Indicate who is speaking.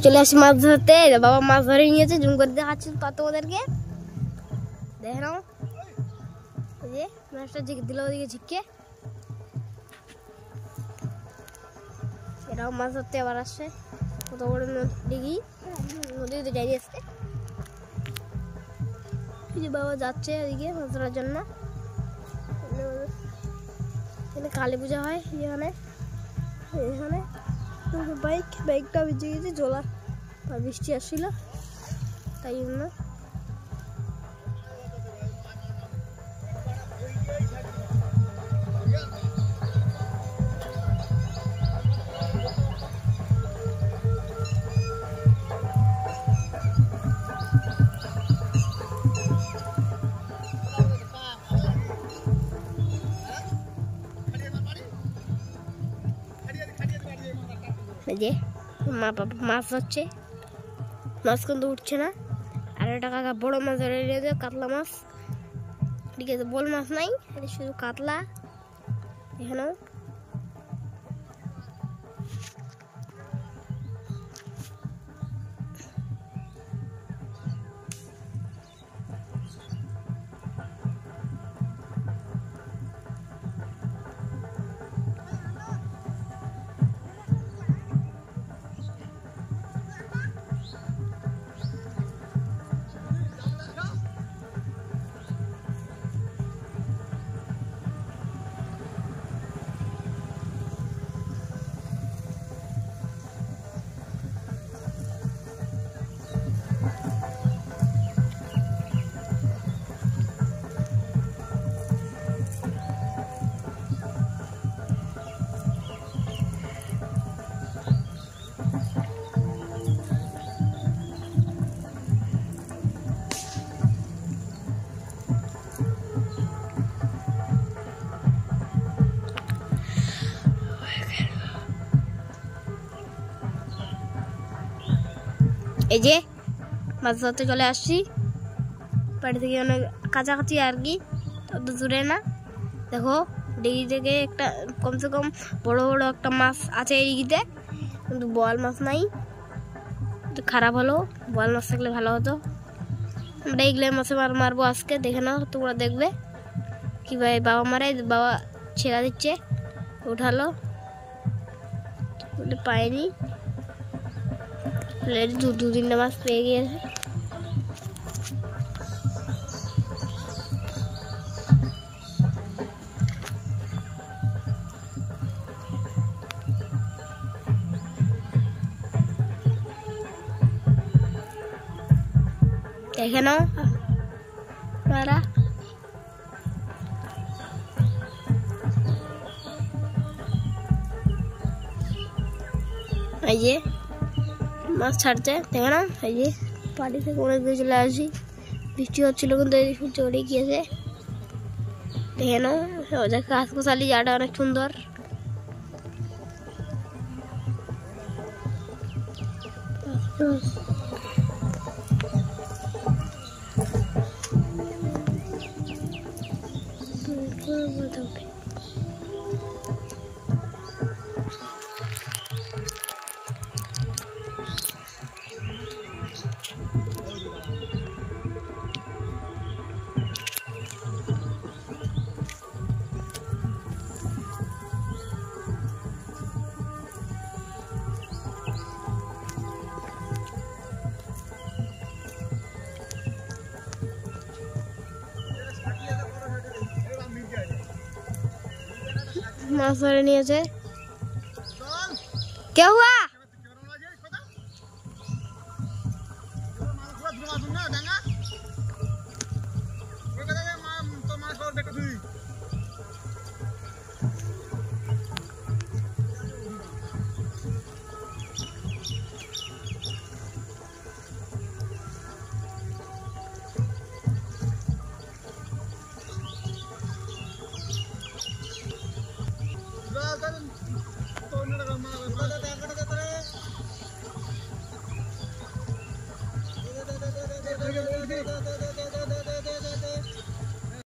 Speaker 1: চলে আসি মাছ ধরতে। বাবা মাছ ধরে নিয়েছে, জুম করে দেখাচ্ছি তোমাদেরকে। দেখে নাও, এই যে মাছটা দিল ওদিকে ঝিকে। এরাও মাছ ধরতে আবার আসছে। কত বড় ডিগি, নদীতে যাই আসছে। বাবা যাচ্ছে ওদিকে মাছ ধরার জন্য। এখানে কালী পূজা হয়, এখানে এখানে বাইকটা ভিজে গেছে, জোলা বৃষ্টি আসছিল তাই জন্য। যে মা বাবা মাছ হচ্ছে, মাছ কিন্তু উঠছে না। আর একটা কাকা বড় মাছ ধরে নিয়েছে, কাতলা মাছ। ঠিক আছে, বল মাছ নাই, শুধু কাতলা। এখানেও এই যে মাছ ধরতে চলে আসছি। বাড়ি থেকে অনেক কাছাকাছি আর কি, অত দূরে না। দেখো ডিগি থেকে একটা কমসে কম বড় বড় একটা মাছ আছে এই ডিগিতে, কিন্তু বোয়াল মাছ নাই। খারাপ হলো, বোয়াল মাছ থাকলে ভালো হতো। আমরা এইগুলো মাছে মারবো আজকে, দেখে নাও তোমরা দেখবে কিভাবে বাবা মারে। বাবা ছেড়া দিচ্ছে, উঠালো, পায়নি। দু তিনটা মাছ পেয়ে গিয়েছে। দেখে নাও মারা। এই যে মাছ ছাড়ছে, দেখে না। এই যে পাড়ি থেকে অনেক দূরে চলে আসি, বৃষ্টি হচ্ছিল কিন্তু এই সূর্য উঠে গিয়েছে। দেখে নাও, গাছ গোছালি, জায়গাটা অনেক সুন্দর। माछ धरे निয়েছে। क्या हुआ?
Speaker 2: माछ